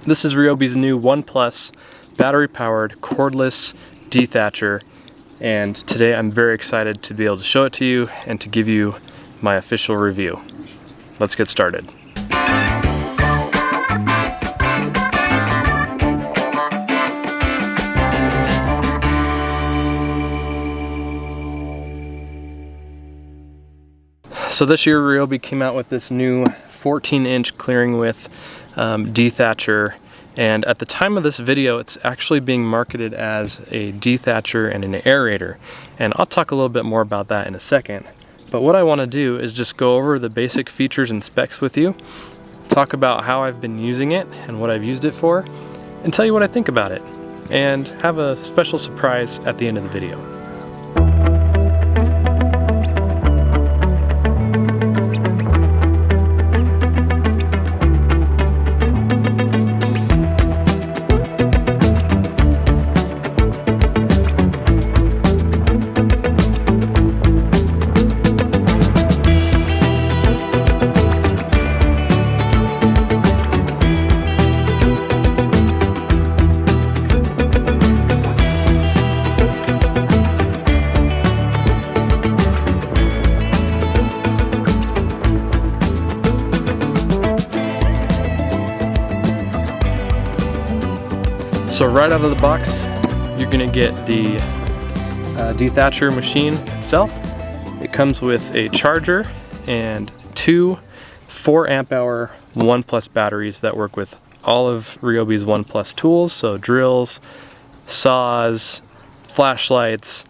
This is Ryobi's new ONE+ battery-powered cordless dethatcher, and today I'm very excited to be able to show it to you and to give you my official review. Let's get started. So this year Ryobi came out with this new 14-inch clearing width dethatcher, and at the time of this video it's actually being marketed as a dethatcher and an aerator, and I'll talk a little bit more about that in a second. But what I want to do is just go over the basic features and specs with you, talk about how I've been using it and what I've used it for, and tell you what I think about it, and have a special surprise at the end of the video. So right out of the box, you're gonna get the dethatcher machine itself. It comes with a charger and two 4 amp hour ONE+ batteries that work with all of Ryobi's ONE+ tools, so drills, saws, flashlights,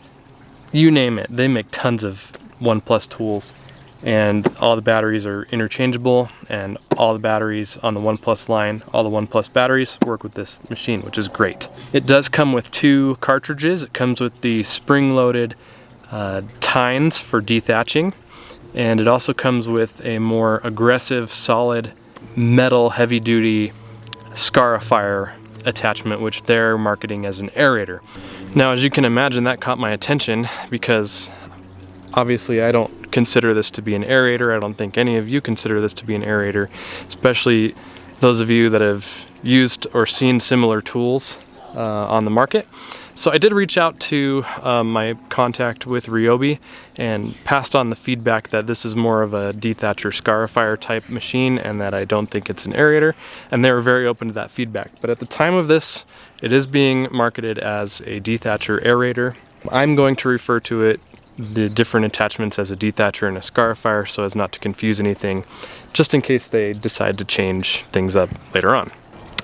you name it. They make tons of ONE+ tools, and all the batteries are interchangeable, and all the batteries on the ONE+ line, all the ONE+ batteries work with this machine, which is great. It does come with 2 cartridges. It comes with the spring-loaded tines for dethatching, and it also comes with a more aggressive, solid, metal, heavy-duty scarifier attachment, which they're marketing as an aerator. Now, as you can imagine, that caught my attention because obviously I don't consider this to be an aerator. I don't think any of you consider this to be an aerator, especially those of you that have used or seen similar tools on the market. So I did reach out to my contact with Ryobi and passed on the feedback that this is more of a dethatcher scarifier type machine and that I don't think it's an aerator, and they were very open to that feedback. But at the time of this, it is being marketed as a dethatcher aerator. I'm going to refer to it, the different attachments, as a dethatcher and a scarifier, so as not to confuse anything, just in case they decide to change things up later on.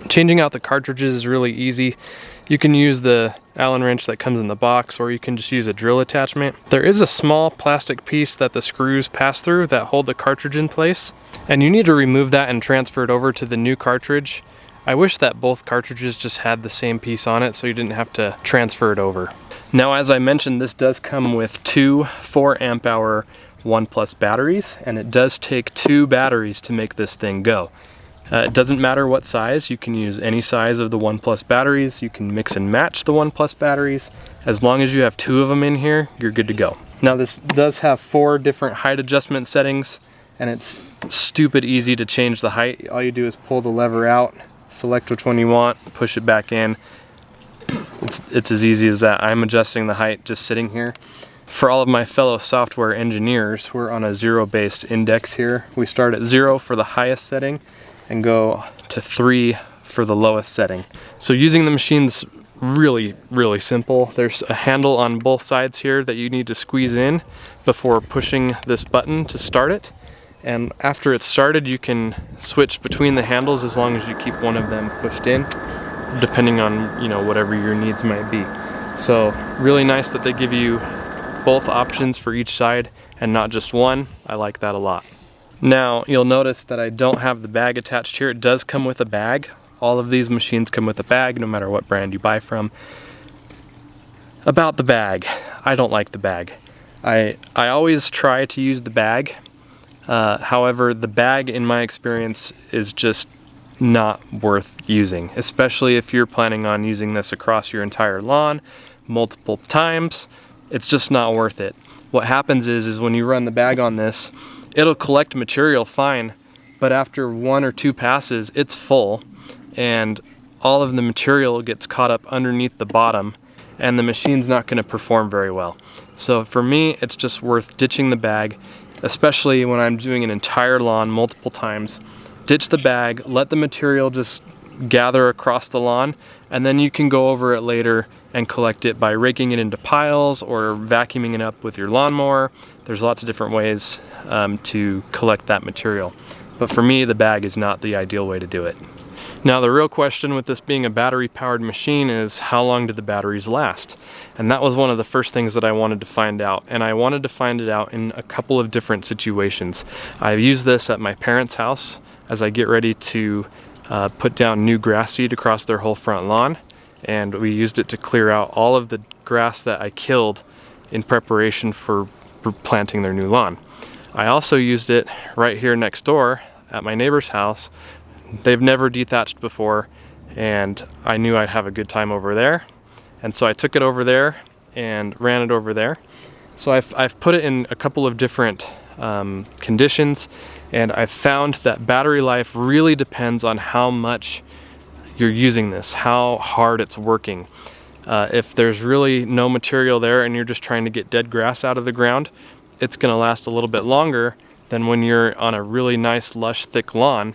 Changing out the cartridges is really easy. You can use the Allen wrench that comes in the box, or you can just use a drill attachment. There is a small plastic piece that the screws pass through that hold the cartridge in place, and you need to remove that and transfer it over to the new cartridge. I wish that both cartridges just had the same piece on it so you didn't have to transfer it over. Now, as I mentioned, this does come with 2 4 amp hour ONE+ batteries, and it does take 2 batteries to make this thing go. It doesn't matter what size. You can use any size of the ONE+ batteries. You can mix and match the ONE+ batteries. As long as you have 2 of them in here, you're good to go. Now, this does have 4 different height adjustment settings, and it's stupid easy to change the height. All you do is pull the lever out, select which one you want, push it back in. It's as easy as that. I'm adjusting the height just sitting here. For all of my fellow software engineers, we're on a 0-based index here. We start at 0 for the highest setting and go to 3 for the lowest setting. So using the machine's really, really simple. There's a handle on both sides here that you need to squeeze in before pushing this button to start it. And after it's started, you can switch between the handles as long as you keep one of them pushed in, depending on, you know, whatever your needs might be. So really nice that they give you both options for each side and not just one. I like that a lot. Now, you'll notice that I don't have the bag attached here. It does come with a bag. All of these machines come with a bag, no matter what brand you buy from. About the bag, I don't like the bag. I always try to use the bag. However, the bag, in my experience, is just not worth using, especially if you're planning on using this across your entire lawn multiple times. It's just not worth it. What happens is when you run the bag on this, it'll collect material fine, but after 1 or 2 passes, it's full. and all of the material gets caught up underneath the bottom, and the machine's not going to perform very well. So for me, it's just worth ditching the bag, especially when I'm doing an entire lawn multiple times. Ditch the bag, let the material just gather across the lawn, and then you can go over it later and collect it by raking it into piles or vacuuming it up with your lawnmower. There's lots of different ways to collect that material. But for me, the bag is not the ideal way to do it. Now the real question with this being a battery-powered machine is how long do the batteries last? And that was one of the first things that I wanted to find out. And I wanted to find it out in a couple of different situations. I've used this at my parents' house as I get ready to put down new grass seed across their whole front lawn. And we used it to clear out all of the grass that I killed in preparation for planting their new lawn. I also used it right here next door at my neighbor's house. They've never dethatched before, and I knew I'd have a good time over there. And so I took it over there and ran it over there. So I've put it in a couple of different conditions, and I've found that battery life really depends on how much you're using this, how hard it's working. If there's really no material there and you're just trying to get dead grass out of the ground, it's gonna last a little bit longer than when you're on a really nice, lush, thick lawn.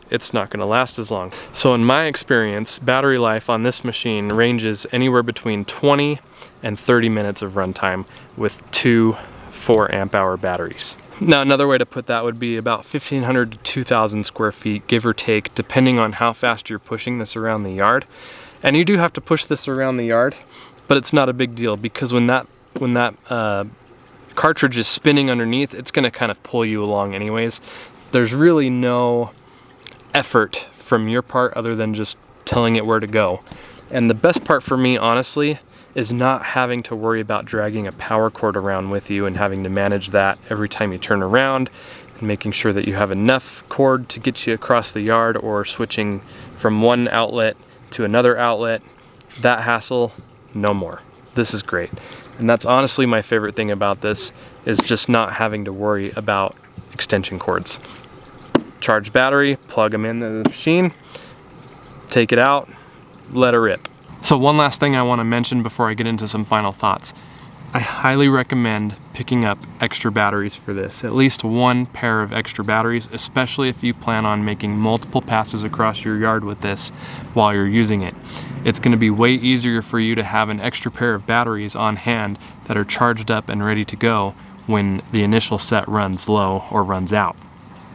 It's not gonna last as long. So in my experience, battery life on this machine ranges anywhere between 20 and 30 minutes of runtime with two 4 amp hour batteries. Now another way to put that would be about 1,500 to 2,000 square feet, give or take, depending on how fast you're pushing this around the yard. And you do have to push this around the yard, but it's not a big deal because when that cartridge is spinning underneath, it's gonna kind of pull you along anyways. There's really no effort from your part other than just telling it where to go. And the best part for me, honestly, is not having to worry about dragging a power cord around with you and having to manage that every time you turn around, and making sure that you have enough cord to get you across the yard, or switching from one outlet to another outlet. That hassle, no more. This is great. And that's honestly my favorite thing about this, is just not having to worry about extension cords. Charge battery, plug them into the machine, take it out, let her rip. So one last thing I want to mention before I get into some final thoughts. I highly recommend picking up extra batteries for this, at least one pair of extra batteries, especially if you plan on making multiple passes across your yard with this while you're using it. It's going to be way easier for you to have an extra pair of batteries on hand that are charged up and ready to go when the initial set runs low or runs out.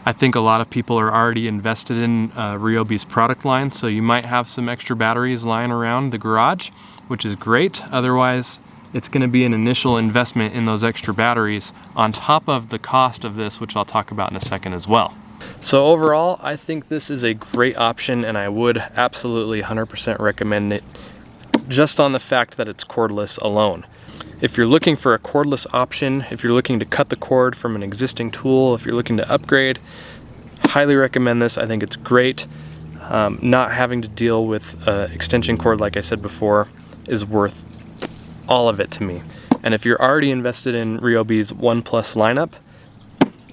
I think a lot of people are already invested in Ryobi's product line, so you might have some extra batteries lying around the garage, which is great. Otherwise, it's going to be an initial investment in those extra batteries on top of the cost of this, which I'll talk about in a second as well. So overall, I think this is a great option, and I would absolutely 100% recommend it just on the fact that it's cordless alone. If you're looking for a cordless option, if you're looking to cut the cord from an existing tool, if you're looking to upgrade, highly recommend this. I think it's great. Not having to deal with extension cord, like I said before, is worth all of it to me. And if you're already invested in Ryobi's One Plus lineup,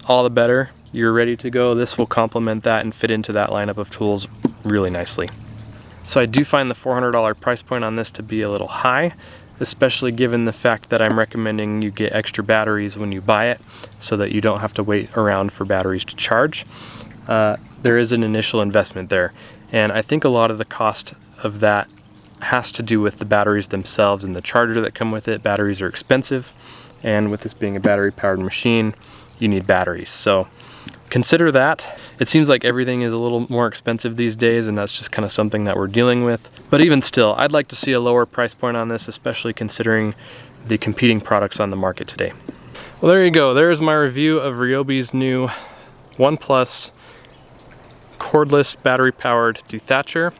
all the better. You're ready to go. This will complement that and fit into that lineup of tools really nicely. So I do find the $400 price point on this to be a little high, especially given the fact that I'm recommending you get extra batteries when you buy it so that you don't have to wait around for batteries to charge. There is an initial investment there, and I think a lot of the cost of that has to do with the batteries themselves and the charger that come with it. Batteries are expensive, and with this being a battery powered machine, you need batteries. So consider that. It seems like everything is a little more expensive these days, and that's just kind of something that we're dealing with. But even still, I'd like to see a lower price point on this, especially considering the competing products on the market today. Well, there you go. There's my review of Ryobi's new One Plus cordless battery-powered Dethatcher.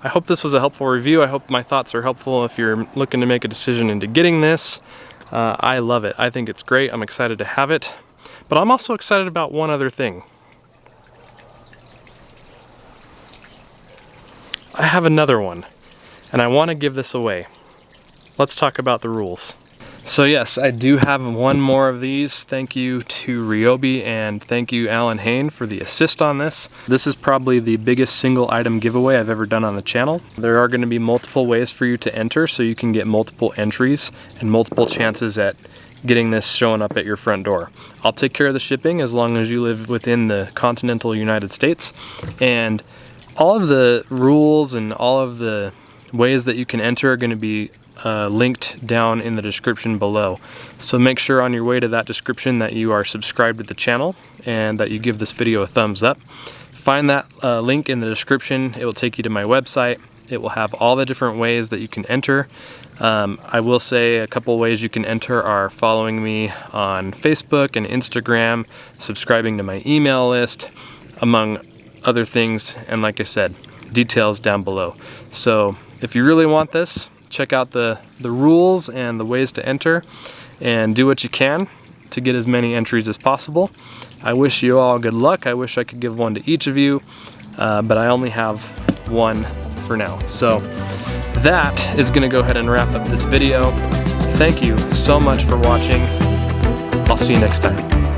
I hope this was a helpful review. I hope my thoughts are helpful if you're looking to make a decision into getting this. I love it. I think it's great. I'm excited to have it. But I'm also excited about one other thing. I have another one, and I want to give this away. Let's talk about the rules. So yes, I do have one more of these. Thank you to Ryobi and thank you Alan Hain for the assist on this. This is probably the biggest single item giveaway I've ever done on the channel. There are going to be multiple ways for you to enter, so you can get multiple entries and multiple chances at getting this showing up at your front door. I'll take care of the shipping as long as you live within the continental United States, and all of the rules and all of the ways that you can enter are going to be linked down in the description below. So make sure on your way to that description that you are subscribed to the channel and that you give this video a thumbs up. Find that link in the description. It will take you to my website. It will have all the different ways that you can enter. I will say a couple ways you can enter are following me on Facebook and Instagram, subscribing to my email list, among other things, and like I said, details down below. So if you really want this, check out the rules and the ways to enter and do what you can to get as many entries as possible. I wish you all good luck. I wish I could give one to each of you, but I only have one for now. So that is going to go ahead and wrap up this video. Thank you so much for watching. I'll see you next time.